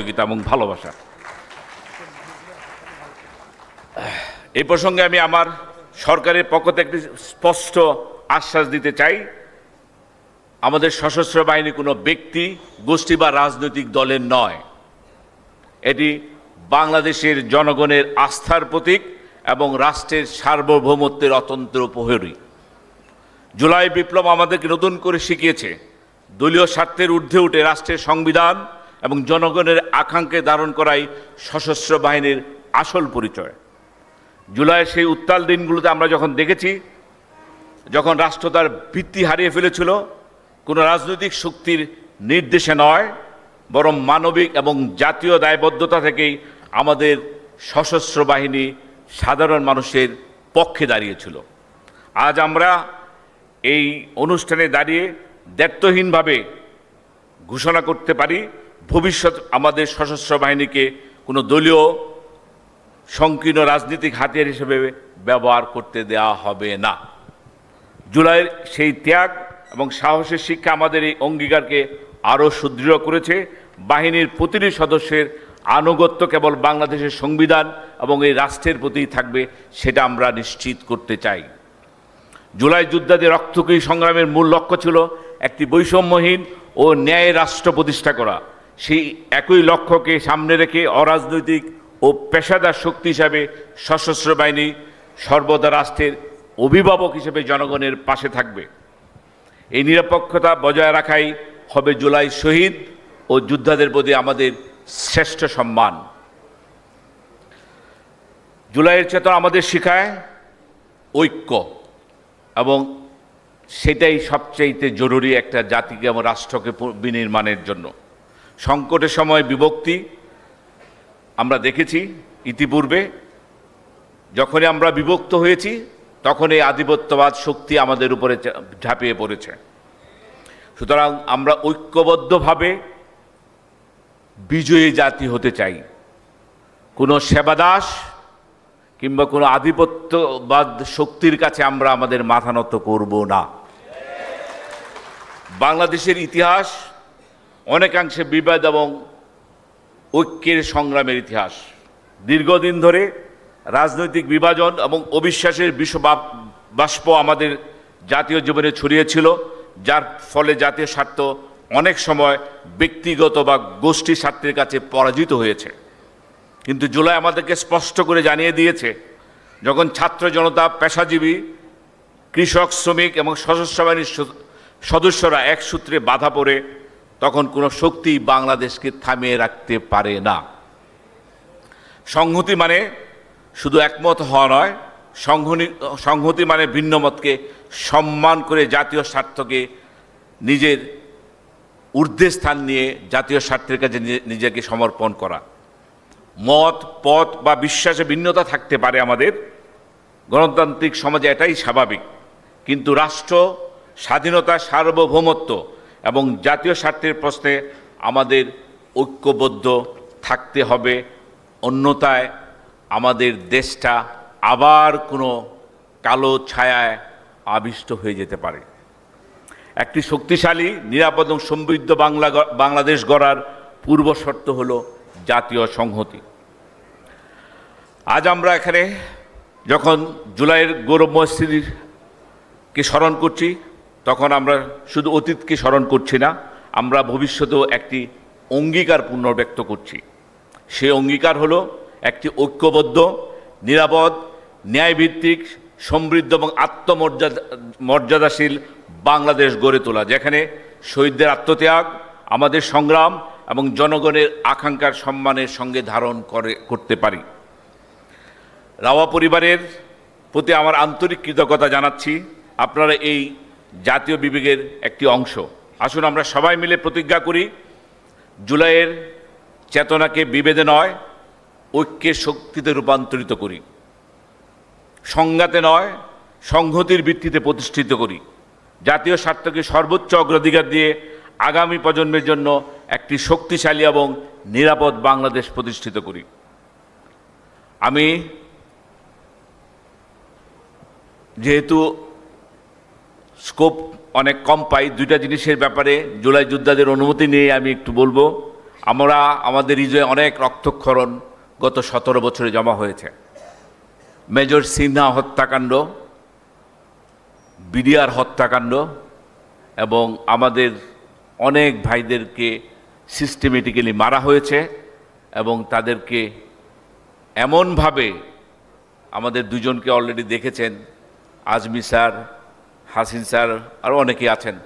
সহযোগিতা এবং ভালোবাসা। এই প্রসঙ্গে আমি আমার সরকারের পক্ষ থেকে একটি স্পষ্ট আশ্বাস দিতে চাই, আমাদের সশস্ত্র বাহিনী কোনো ব্যক্তি, গোষ্ঠী বা রাজনৈতিক দলের নয়। এটি বাংলাদেশের জনগণের আস্থার প্রতীক এবং রাষ্ট্রের সার্বভৌমত্বের অতন্ত্র প্রহরী। জুলাই বিপ্লব আমাদেরকে নতুন করে শিখিয়েছে, দলীয় স্বার্থের ঊর্ধ্বে উঠে রাষ্ট্রের সংবিধান এবং জনগণের আকাঙ্ক্ষা ধারণ করাই সশস্ত্র বাহিনীর আসল পরিচয়। জুলাইয়ের সেই উত্তাল দিনগুলোতে আমরা যখন দেখেছি, যখন রাষ্ট্র তার ভিত্তি হারিয়ে ফেলেছিল, কোনো রাজনৈতিক শক্তির নির্দেশে নয়, বরং মানবিক এবং জাতীয় দায়বদ্ধতা থেকেই আমাদের সশস্ত্র বাহিনী সাধারণ মানুষের পক্ষে দাঁড়িয়েছিল। আজ আমরা এই অনুষ্ঠানে দাঁড়িয়ে দায়িত্বহীনভাবে ঘোষণা করতে পারি, ভবিষ্যৎ আমাদের সশস্ত্র বাহিনীকে কোনো দলীয় সংকীর্ণ রাজনৈতিক হাতিয়ার হিসেবে ব্যবহার করতে দেওয়া হবে না। জুলাইয়ের সেই ত্যাগ এবং সাহসের শিক্ষা আমাদের এই অঙ্গীকারকে আরও সুদৃঢ় করেছে। বাহিনীর প্রতিটি সদস্যের আনুগত্য কেবল বাংলাদেশের সংবিধান এবং এই রাষ্ট্রের প্রতি থাকবে, সেটা আমরা নিশ্চিত করতে চাই। জুলাই যোদ্ধাদের রক্তক্ষয়ী সংগ্রামের মূল লক্ষ্য ছিল একটি বৈষম্যহীন ও ন্যায় রাষ্ট্র প্রতিষ্ঠা করা। সেই একই লক্ষ্যকে সামনে রেখে অরাজনৈতিক ও পেশাদার শক্তি হিসাবে সশস্ত্র বাহিনী সর্বদা রাষ্ট্রের অভিভাবক হিসেবে জনগণের পাশে থাকবে। এই নিরপেক্ষতা বজায় রাখাই হবে জুলাই শহীদ ও যোদ্ধাদের প্রতি আমাদের শ্রেষ্ঠ সম্মান। জুলাইয়ের চেতনা আমাদের শেখায় ঐক্য, এবং সেটাই সবচেয়ে জরুরি একটা জাতিকে এবং রাষ্ট্রকে বিনির্মাণের জন্য। সংকটের সময় বিভক্তি আমরা দেখেছি ইতিপূর্বে, যখনই আমরা বিভক্ত হয়েছি তখনই আধিপত্যবাদ শক্তি আমাদের উপরে ঝাঁপিয়ে পড়েছে। সুতরাং আমরা ঐক্যবদ্ধভাবে বিজয়ী জাতি হতে চাই। কোনো সেবাদাস কিংবা কোনো আধিপত্যবাদ শক্তির কাছে আমরা আমাদের মাথা নত করব না। বাংলাদেশের ইতিহাস অনেকাংশে বিবাদ এবং ঐক্যের সংগ্রামের ইতিহাস। দীর্ঘদিন ধরে রাজনৈতিক বিভাজন এবং অবিশ্বাসের বাষ্প আমাদের জাতীয় জীবনে ছড়িয়েছিল, যার ফলে জাতীয় স্বার্থ অনেক সময় ব্যক্তিগত বা গোষ্ঠী স্বার্থের কাছে পরাজিত হয়েছে। কিন্তু জুলাই আমাদেরকে স্পষ্ট করে জানিয়ে দিয়েছে, যখন ছাত্র জনতা, পেশাজীবী, কৃষক, শ্রমিক এবং সশস্ত্র বাহিনীর সদস্যরা এক সূত্রে বাধা পড়ে, তখন কোনো শক্তি বাংলাদেশকে থামিয়ে রাখতে পারে না। সংহতি মানে শুধু একমত হওয়া নয়, সংহতি মানে ভিন্ন মতকে সম্মান করে জাতীয় স্বার্থকে নিজের ঊর্ধ্বে স্থান নিয়ে জাতীয় স্বার্থের কাছে নিজেকে সমর্পণ করা। মত, পথ বা বিশ্বাসে ভিন্নতা থাকতে পারে আমাদের, গণতান্ত্রিক সমাজে এটাই স্বাভাবিক। কিন্তু রাষ্ট্র, স্বাধীনতা, সার্বভৌমত্ব এবং জাতীয় স্বার্থের প্রশ্নে আমাদের ঐক্যবদ্ধ থাকতে হবে, অন্যথায় আমাদের দেশটা আবার কোনো কালো ছায়ায় আবিষ্ট হয়ে যেতে পারে। একটি শক্তিশালী, নিরাপদ এবং সমৃদ্ধ বাংলাদেশ গড়ার পূর্ব শর্ত হলো জাতীয় সংহতি। আজ আমরা এখানে যখন জুলাইয়ের গৌরবময় স্মৃতিকে স্মরণ করছি, তখন আমরা শুধু অতীতকে স্মরণ করছি না, আমরা ভবিষ্যতেও একটি অঙ্গীকার পুনর্ব্যক্ত করছি। সেই অঙ্গীকার হলো একটি ঐক্যবদ্ধ, নিরাপদ, ন্যায়ভিত্তিক, সমৃদ্ধ এবং আত্মমর্যাদাশীল বাংলাদেশ গড়ে তোলা, যেখানে শহীদদের আত্মত্যাগ, আমাদের সংগ্রাম এবং জনগণের আকাঙ্ক্ষার সম্মানের সঙ্গে ধারণ করতে পারি। রাওয়া পরিবারের প্রতি আমার আন্তরিক কৃতজ্ঞতা জানাচ্ছি। আপনারা এই জাতীয় বিবেকের একটি অংশ। আসুন আমরা সবাই মিলে প্রতিজ্ঞা করি, জুলাইয়ের চেতনাকে বিভেদে নয়, ঐক্যের শক্তিতে রূপান্তরিত করি। সংঘাতে নয়, সংহতির ভিত্তিতে প্রতিষ্ঠিত করি। জাতীয় স্বার্থকে সর্বোচ্চ অগ্রাধিকার দিয়ে আগামী প্রজন্মের জন্য একটি শক্তিশালী এবং নিরাপদ বাংলাদেশ প্রতিষ্ঠিত করি। আমি যেহেতু স্কোপ অনেক কম পাই, দুইটা জিনিসের ব্যাপারে জুলাই যোদ্ধাদের অনুমতি নিয়ে আমি একটু বলবো। আমরা আমাদের হৃদয়ে অনেক রক্তক্ষরণ গত 17 বছরে জমা হয়েছে। মেজর সিনহা হত্যাকাণ্ড, বিডিআর হত্যাকাণ্ড এবং আমাদের অনেক ভাইদেরকে সিস্টেমেটিক্যালি মারা হয়েছে এবং তাদেরকে এমনভাবে, আমাদের দুজনকে অলরেডি দেখেছেন, আজমি স্যার, হাসিন স্যার, আরও অনেকেই আছেন,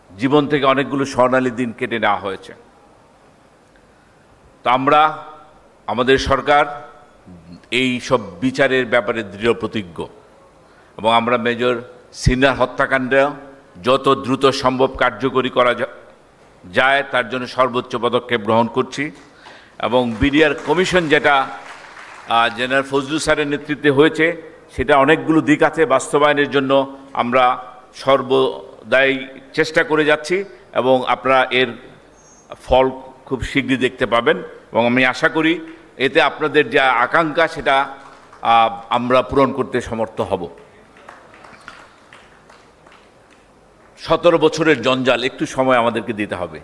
জীবন থেকে অনেকগুলো স্বর্ণালী দিন কেটে নেওয়া হয়েছে। তো আমরা, আমাদের সরকার এই সব বিচারের ব্যাপারে দৃঢ় প্রতিজ্ঞ এবং আমরা মেজর সিনহার হত্যাকাণ্ড যত দ্রুত সম্ভব কার্যকরী করা যায় তার জন্য সর্বোচ্চ পদক্ষেপ গ্রহণ করছি। এবং বিডিআর কমিশন যেটা জেনারেল ফজলুল স্যারের নেতৃত্বে হয়েছে, সেটা অনেকগুলো দিক আছে, বাস্তবায়নের জন্য আমরা সর্বদাই চেষ্টা করে যাচ্ছি এবং আপনারা এর ফল খুব শীঘ্রই দেখতে পাবেন এবং আমি আশা করি এতে আপনাদের যে আকাঙ্ক্ষা সেটা আমরা পূরণ করতে সমর্থ হব। 17 বছরের জঞ্জাল, একটু সময় আমাদেরকে দিতে হবে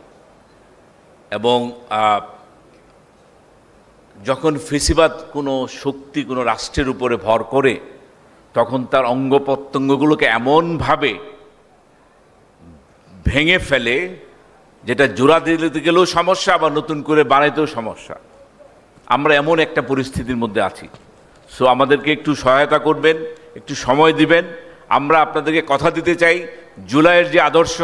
এবং যখন ফেসিবাদ কোনো শক্তি কোনো রাষ্ট্রের উপরে ভর করে তখন তার অঙ্গ প্রত্যঙ্গগুলোকে এমনভাবে ভেঙে ফেলে যেটা জোড়া দিতে গেলেও সমস্যা, আবার নতুন করে বানাইতেও সমস্যা। আমরা এমন একটা পরিস্থিতির মধ্যে আছি। সো আমাদেরকে একটু সহায়তা করবেন, একটু সময় দিবেন। আমরা আপনাদেরকে কথা দিতে চাই, জুলাইয়ের যে আদর্শ,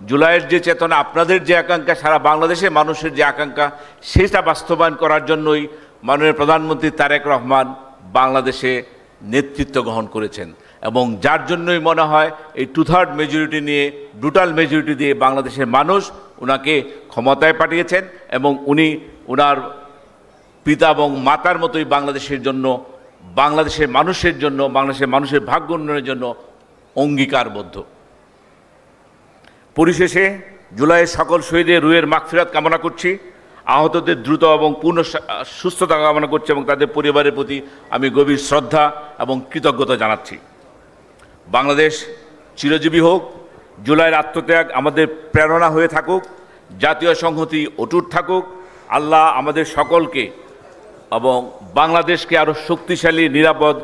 জুলাইয়ের যে চেতনা, আপনাদের যে আকাঙ্ক্ষা, সারা বাংলাদেশের মানুষের যে আকাঙ্ক্ষা, সেটা বাস্তবায়ন করার জন্যই মাননীয় প্রধানমন্ত্রী তারেক রহমান বাংলাদেশে নেতৃত্ব গ্রহণ করেছেন এবং যার জন্যই মনে হয় এই 2/3 মেজরিটি নিয়ে, ব্রুটাল মেজরিটি দিয়ে বাংলাদেশের মানুষ ওনাকে ক্ষমতায় পাঠিয়েছেন এবং উনি ওনার পিতা এবং মাতার মতোই বাংলাদেশের জন্য, বাংলাদেশের মানুষের জন্য, বাংলাদেশের মানুষের ভাগ্য উন্নয়নের জন্য অঙ্গীকারবদ্ধ। পরিশেষে জুলাইয়ের সকল শহীদের রুহের মাগফিরাত কামনা করছি, আহতদের দ্রুত এবং পূর্ণ সুস্থতা কামনা করছি এবং তাদের পরিবারের প্রতি আমি গভীর শ্রদ্ধা এবং কৃতজ্ঞতা জানাচ্ছি। বাংলাদেশ চিরজীবী হোক, জুলাইয়ের আত্মত্যাগ আমাদের প্রেরণা হয়ে থাকুক, জাতীয় সংহতি অটুট থাকুক। আল্লাহ আমাদের সকলকে এবং বাংলাদেশকে আরও শক্তিশালী, নিরাপদ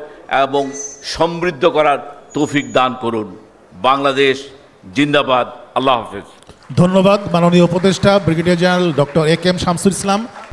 এবং সমৃদ্ধ করার তৌফিক দান করুন। বাংলাদেশ জিন্দাবাদ। আল্লাহ হাফেজ। ধন্যবাদ মাননীয় উপদেষ্টা brigadier general doctor A K M Shamsul Islam.